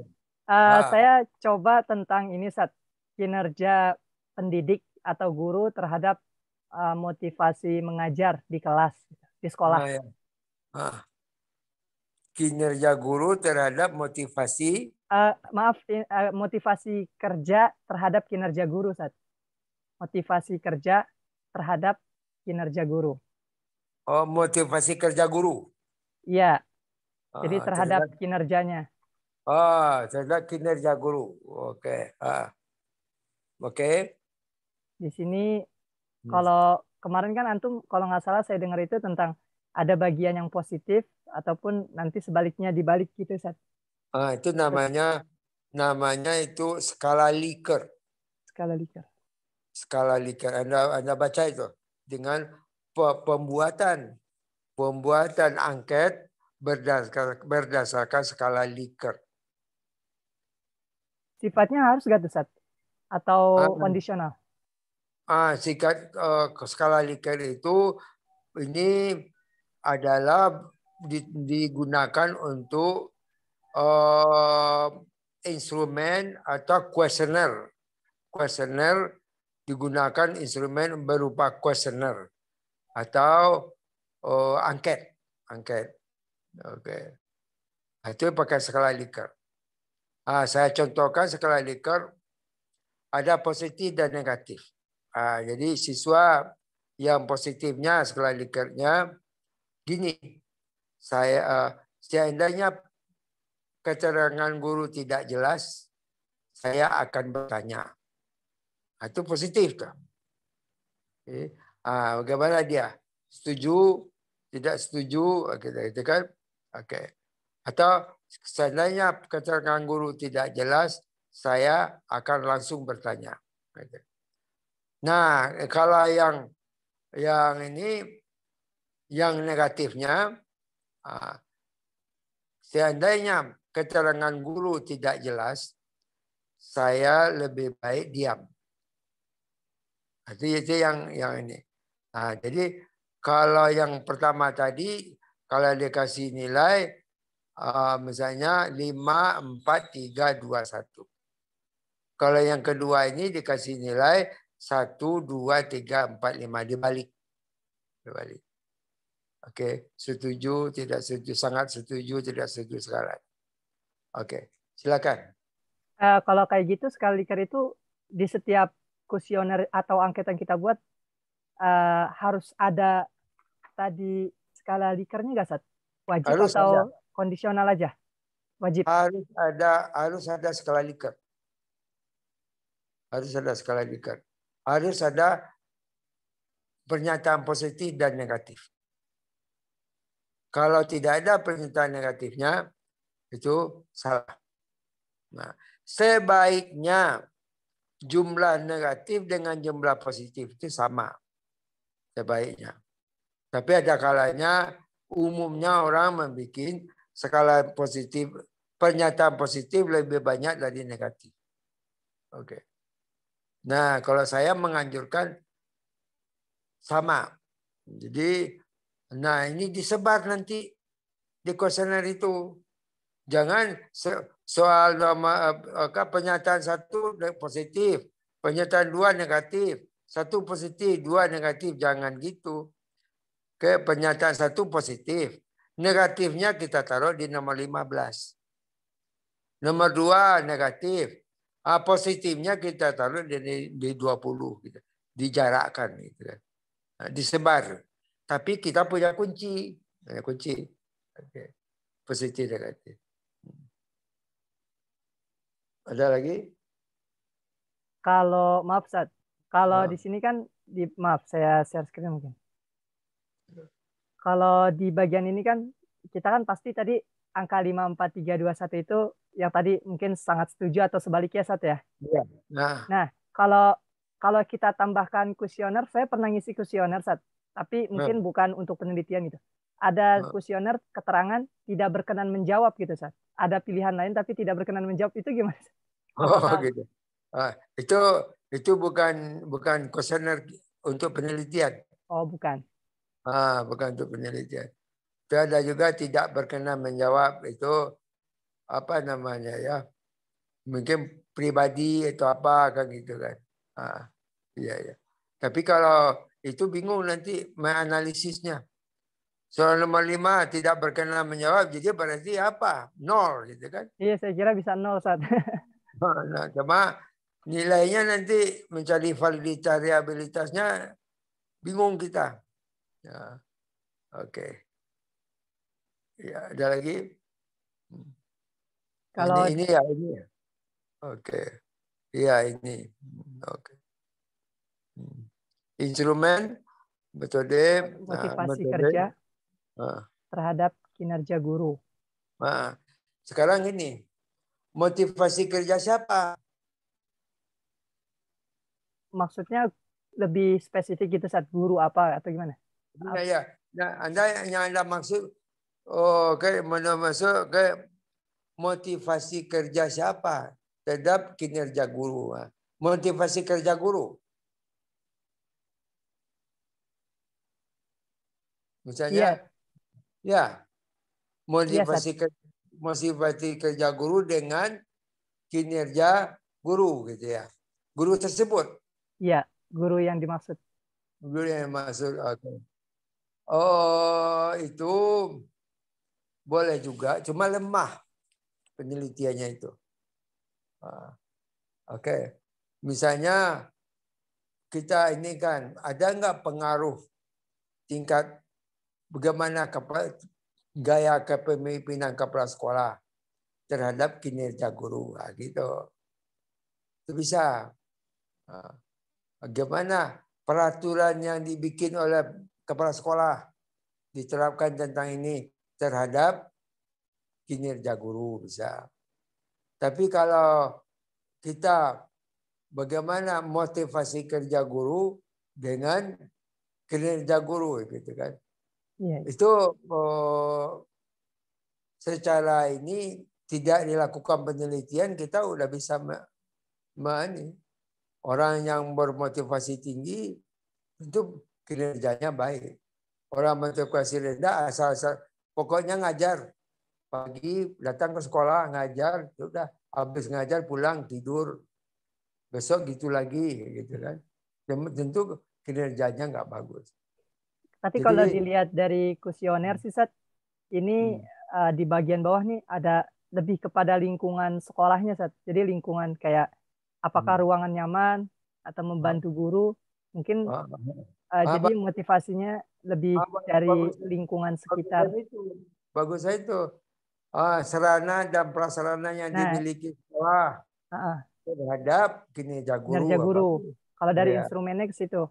Saya coba tentang ini Ustaz. kinerja pendidik atau guru terhadap motivasi mengajar di kelas, di sekolah. Ya. Kinerja guru terhadap motivasi. Motivasi kerja terhadap kinerja guru, Ustaz. Motivasi kerja terhadap kinerja guru. Oh, motivasi kerja guru. Iya. Jadi terhadap kinerjanya. Terhadap kinerja guru. Oke. Oke. Di sini kalau kemarin kan antum kalau nggak salah saya dengar itu tentang ada bagian yang positif ataupun nanti sebaliknya dibalik gitu, Ustaz. Itu namanya itu skala Likert. Skala Likert. Skala Likert. Anda baca itu dengan pembuatan angket berdasarkan skala Likert. Sifatnya harus nggak, Ustaz? Atau kondisional? Skala Likert itu ini adalah digunakan untuk instrumen atau kuesioner. Kuesioner digunakan instrumen berupa kuesioner atau angket. Oke. Itu pakai skala Likert. Saya contohkan skala Likert ada positif dan negatif. Jadi siswa yang positifnya skala Likertnya gini. Seandainya keterangan guru tidak jelas, saya akan bertanya. Itu positif kan? Bagaimana dia? Setuju? Tidak setuju? Gitu kan? Oke. Atau seandainya keterangan guru tidak jelas, saya akan langsung bertanya. Nah, kalau yang ini, yang negatifnya, seandainya keterangan guru tidak jelas, saya lebih baik diam. Itu yang ini. Jadi kalau yang pertama tadi, kalau dikasih nilai, misalnya 5, 4, 3, 2, 1. Kalau yang kedua ini dikasih nilai 1, 2, 3, 4, 5. Dibalik. Oke, setuju, tidak setuju, sangat setuju, tidak setuju sekarang. Oke, silakan. Kalau kayak gitu, skala Likert itu di setiap kuesioner atau angket yang kita buat harus ada tadi skala Likertnya nggak, Sat? Wajib Harus atau ada. Kondisional aja? Wajib. Harus ada skala Likert. Harus ada skala Likert. Harus ada pernyataan positif dan negatif. Kalau tidak ada pernyataan negatifnya, itu salah. Nah, sebaiknya jumlah negatif dengan jumlah positif itu sama. Sebaiknya. Tapi ada kalanya umumnya orang membuat skala positif, pernyataan positif lebih banyak dari negatif. Oke. Nah, kalau saya menganjurkan sama. Jadi, ini disebar nanti di kuesioner itu. Jangan soal pernyataan 1 positif, pernyataan 2 negatif, 1 positif, 2 negatif. Jangan gitu. Pernyataan 1 positif. Negatifnya kita taruh di nomor 15. Nomor 2 negatif. Positifnya kita taruh di 20. Gitu. Dijarakkan. Gitu. Disebar. Tapi kita punya kunci. Kunci. Okay. Positif negatif. Ada lagi? Kalau maaf, Sat. Kalau di sini kan maaf saya share screen mungkin. Kalau di bagian ini kan kita kan pasti tadi angka 5, 4, 3, 2, 1 itu yang tadi mungkin sangat setuju atau sebaliknya, Sat ya. Iya. Nah, kalau kita tambahkan kuesioner, saya pernah ngisi kuesioner, Sat. Tapi mungkin bukan untuk penelitian gitu. Ada kuesioner keterangan tidak berkenan menjawab gitu, Sat. Ada pilihan lain tapi tidak berkenan menjawab, itu gimana? Gitu. Itu bukan kuesioner untuk penelitian. Oh, bukan. Bukan untuk penelitian. Itu ada juga tidak berkenan menjawab, itu apa namanya ya? Mungkin pribadi atau apa kan gitu kan. Iya ya. Tapi kalau itu bingung nanti menganalisisnya. Soal nomor 5 tidak berkenan menjawab, jadi berarti apa? 0 gitu kan. Iya, saya kira bisa 0 saat. Nah, cuma nilainya nanti mencari validitas reliabilitasnya bingung kita. Ya, oke. Ya, ada lagi? Kalau Ini ya ini ya. Oke. Iya ini. Oke. Instrumen metode motivasi kerja terhadap kinerja guru. Sekarang ini motivasi kerja siapa? Maksudnya lebih spesifik gitu saat guru apa atau gimana? Ya. Nah, Anda maksud masuk ke motivasi kerja siapa terhadap kinerja guru. Motivasi kerja guru. Misalnya, ya, motivasi kerja guru dengan kinerja guru gitu ya. Guru tersebut. Iya, guru yang dimaksud. Guru yang dimaksud. Okay. Oh, itu boleh juga, cuma lemah penelitiannya itu. Oke. Misalnya kita ini kan ada nggak pengaruh tingkat bagaimana gaya kepemimpinan kepala sekolah terhadap kinerja guru, gitu. Itu bisa. Bagaimana peraturan yang dibikin oleh kepala sekolah diterapkan tentang ini terhadap kinerja guru, bisa. Tapi kalau kita bagaimana motivasi kerja guru dengan kinerja guru, gitu kan? Itu secara ini tidak dilakukan penelitian, kita udah bisa orang yang bermotivasi tinggi itu kinerjanya baik. Orang motivasi rendah asal-asal pokoknya ngajar, pagi datang ke sekolah ngajar, udah habis ngajar pulang tidur, besok gitu lagi, gitu kan? Tentu kinerjanya nggak bagus. Tapi kalau dilihat dari kuesioner sih, Sat, ini di bagian bawah nih ada lebih kepada lingkungan sekolahnya, Sat. Jadi lingkungan kayak apakah ruangan nyaman atau membantu guru, mungkin jadi motivasinya lebih dari lingkungan sekitar. Bagus itu. Sarana dan prasarana yang dimiliki sekolah terhadap kinerja guru. Kalau dari instrumennya ke situ.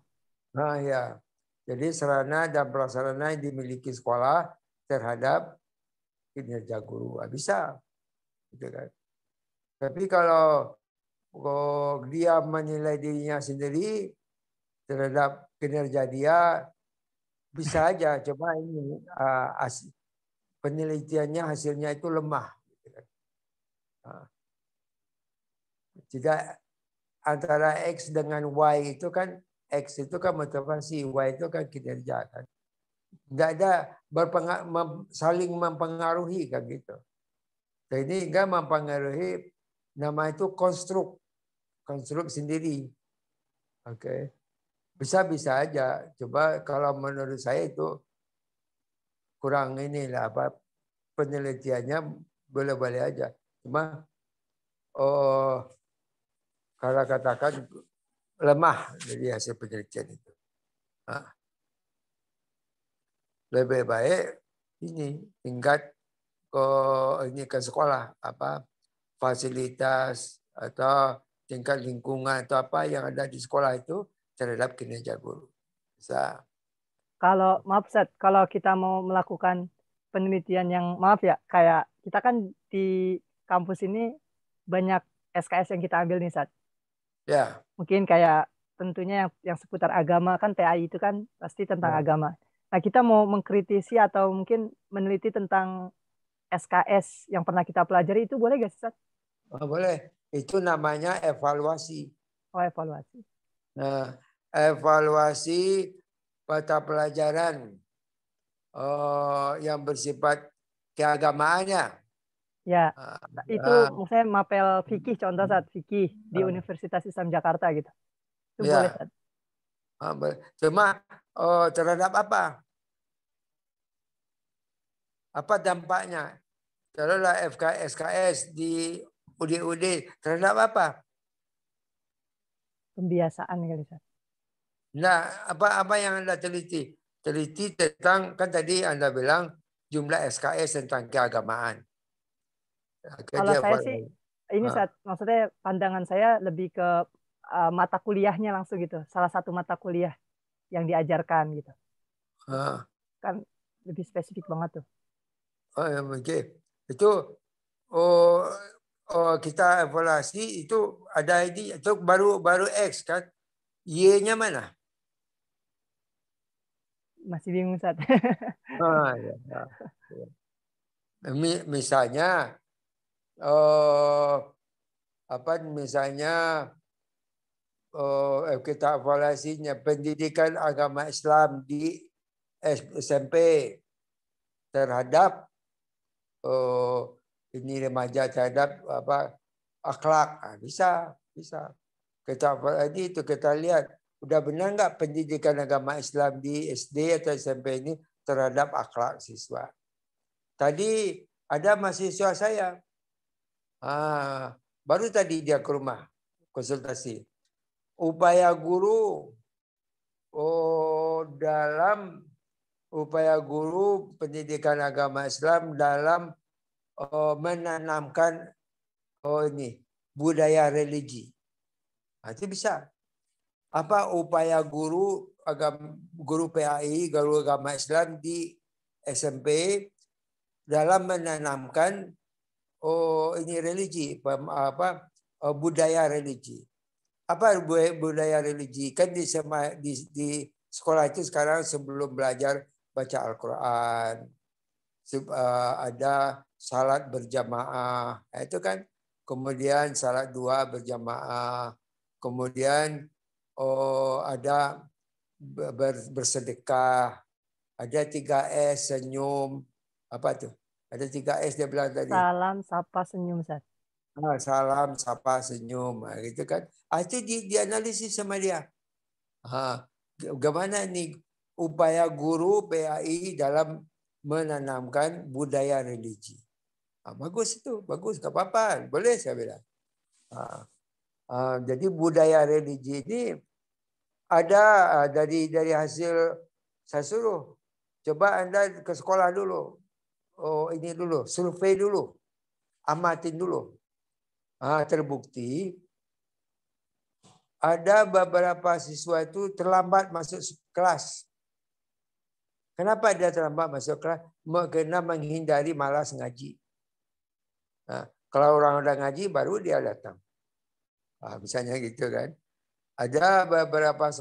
Nah ya, jadi sarana dan prasarana yang dimiliki sekolah terhadap kinerja guru, bisa, gitu kan. Tapi kalau dia menilai dirinya sendiri terhadap kinerja dia, bisa aja. Coba ini penelitiannya hasilnya itu lemah. Jika antara X dengan Y itu kan, X itu kan motivasi, Y itu kan kinerja kan. Nggak ada saling mempengaruhi kan gitu. Dan ini nggak mempengaruhi, nama itu konstruk sendiri. Oke. Bisa aja. Coba kalau menurut saya itu kurang inilah penelitiannya boleh-boleh aja. Cuma kalau katakan lemah dari hasil penelitian itu. Lebih baik ini tingkat ke sekolah, fasilitas atau tingkat lingkungan atau apa yang ada di sekolah itu terhadap kinerja guru. Bisa. Kalau maaf Sat, kalau kita mau melakukan penelitian yang kayak kita kan di kampus ini banyak SKS yang kita ambil nih Sat. Ya. Mungkin kayak tentunya yang seputar agama kan, PAI itu kan pasti tentang agama. Nah, kita mau mengkritisi atau mungkin meneliti tentang SKS yang pernah kita pelajari, itu boleh gak sih, Sat? Boleh. Itu namanya evaluasi. Oh, evaluasi. Nah, evaluasi mata pelajaran yang bersifat keagamaannya. Ya, itu Ah, maksudnya mapel fikih contoh saat fikih di Universitas Islam Jakarta gitu. Itu boleh ya. saat. Cuma terhadap apa? Apa dampaknya? Taruhlah SKS di UD terhadap apa? Pembiasaan kali saat. Nah, apa yang Anda teliti? Teliti tentang, kan tadi Anda bilang jumlah SKS tentang keagamaan. Kalau Dia saya sih ini saat maksudnya pandangan saya lebih ke mata kuliahnya langsung gitu. Salah satu mata kuliah yang diajarkan gitu. Kan lebih spesifik banget tuh. Oh, ya, oke. Itu oh, kita evaluasi itu ada ini itu baru X kan. Y-nya mana? Masih bingung saat. Ya, ya. Misalnya apa misalnya kita evaluasinya pendidikan agama Islam di SMP terhadap ini remaja terhadap apa akhlak. Bisa kita tadi itu kita lihat udah benar nggak pendidikan agama Islam di SD atau SMP ini terhadap akhlak siswa. Tadi ada mahasiswa saya baru tadi dia ke rumah konsultasi. Upaya guru dalam upaya guru pendidikan agama Islam dalam menanamkan ini budaya religi. Itu bisa. Apa upaya guru PAI, guru agama Islam di SMP dalam menanamkan ini religi, budaya religi. Apa budaya religi? Kan di sekolah itu sekarang sebelum belajar baca Al-Quran, ada salat berjamaah, itu kan. Kemudian salat 2 berjamaah. Kemudian ada bersedekah. Ada 3S senyum. Apa tuh? Ada 3S dia bilang tadi. Salam, sapa, senyum saat. Salam, sapa, senyum, gitu kan. Itu dianalisis sama dia. Bagaimana nih upaya guru PAI dalam menanamkan budaya religi. Bagus itu, bagus, gak apa-apa, boleh saya bilang. Jadi budaya religi ini ada dari hasil saya suruh. Coba Anda ke sekolah dulu. Ini dulu, survei dulu. Amatin dulu. Terbukti ada beberapa siswa itu terlambat masuk kelas. Kenapa dia terlambat masuk kelas? Karena menghindari malas ngaji. Kalau orang udah ngaji baru dia datang. Misalnya gitu kan. Ada beberapa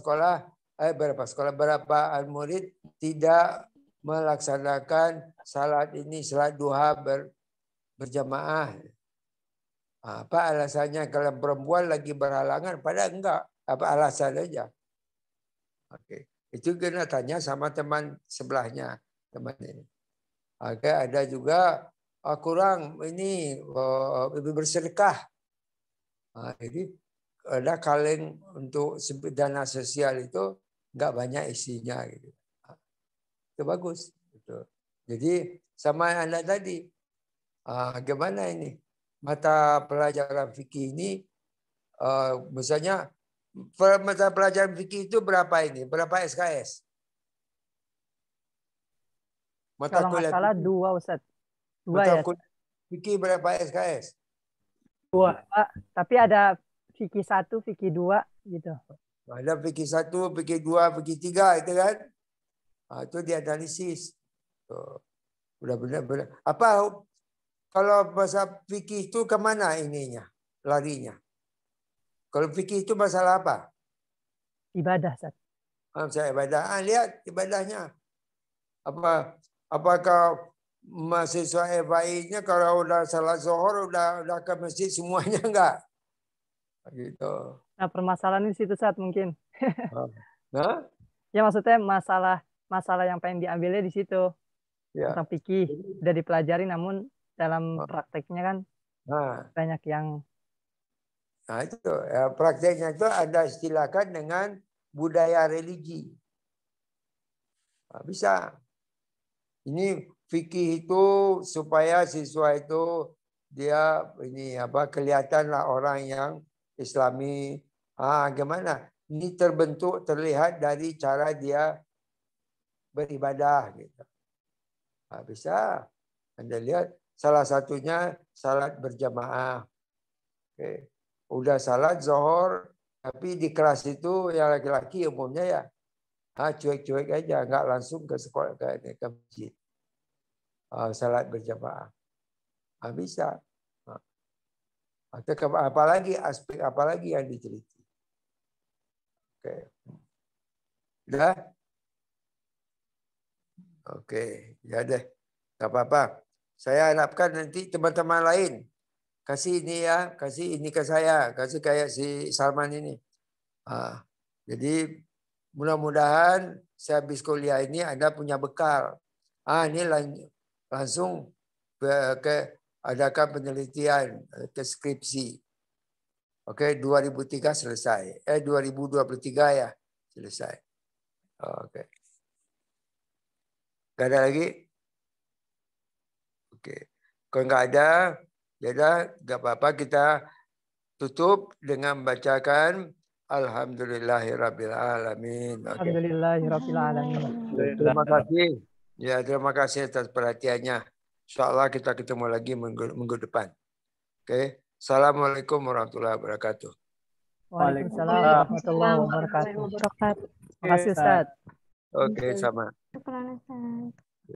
murid tidak melaksanakan salat duha berjamaah. Apa alasannya? Kalau perempuan lagi berhalangan, padahal enggak. Apa alasan aja? Oke. Itu kena tanya sama teman sebelahnya, teman ini. Oke, ada juga kurang ini bersedekah. Jadi ada kaleng untuk dana sosial itu enggak banyak isinya gitu. Itu bagus. Gitu. Jadi sama Anda tadi, gimana ini? Mata pelajaran fikih ini, misalnya mata pelajaran fikih itu berapa ini? Berapa SKS? Mata Kalau nggak kuliah salah fikih. 2 Ustaz. 2 Mata ya. kuliah fikih berapa SKS? 2. Tapi ada fikih 1, fikih 2 gitu. Ada fikih 1, fikih 2, fikih 3 itu kan? Itu dianalisis. Udah benar. Apa kalau bahasa fikih itu kemana ininya? Larinya. Kalau fikih itu masalah apa? Ibadah, Ustaz. Saya ibadah. Lihat ibadahnya. Apakah mahasiswa FAI-nya kalau udah salat zuhur udah ke masjid semuanya enggak? Gitu. Nah, permasalahan di situ saat mungkin. Nah? Ya maksudnya masalah yang pengen diambilnya di situ. Ya. Tentang fikih udah dipelajari namun dalam prakteknya kan banyak yang. Nah itu ya, prakteknya itu Anda istilahkan dengan budaya religi. Nah, bisa. Ini fikih itu supaya siswa itu dia ini apa kelihatanlah orang yang Islami. Gimana? Ini terbentuk terlihat dari cara dia beribadah gitu. Bisa. Anda lihat salah satunya salat berjamaah. Oke. Udah salat zuhur, tapi di kelas itu yang laki-laki umumnya ya cuek-cuek aja, nggak langsung ke sekolah ke masjid. Salat berjamaah. Bisa. Atau apalagi aspek apalagi yang diteliti. Oke. Udah? Oke, ya deh. Nggak apa-apa. Saya harapkan nanti teman-teman lain kasih ini ya, kasih ini ke saya, kasih kayak si Salman ini. Jadi mudah-mudahan sehabis kuliah ini Anda punya bekal. Ini langsung adakan penelitian ke skripsi. Oke, 2003 selesai. 2023 ya selesai. Oke. Gak ada lagi? Oke. Kalau nggak ada, ya udah, nggak apa-apa, kita tutup dengan membacakan Alhamdulillahirabbil alamin. Alhamdulillahirabbil alamin. Terima kasih. Ya, terima kasih atas perhatiannya. Insyaallah kita ketemu lagi minggu depan. Oke. Assalamualaikum warahmatullahi wabarakatuh. Waalaikumsalam warahmatullahi wabarakatuh. Terima kasih Ustaz. Oke, sama.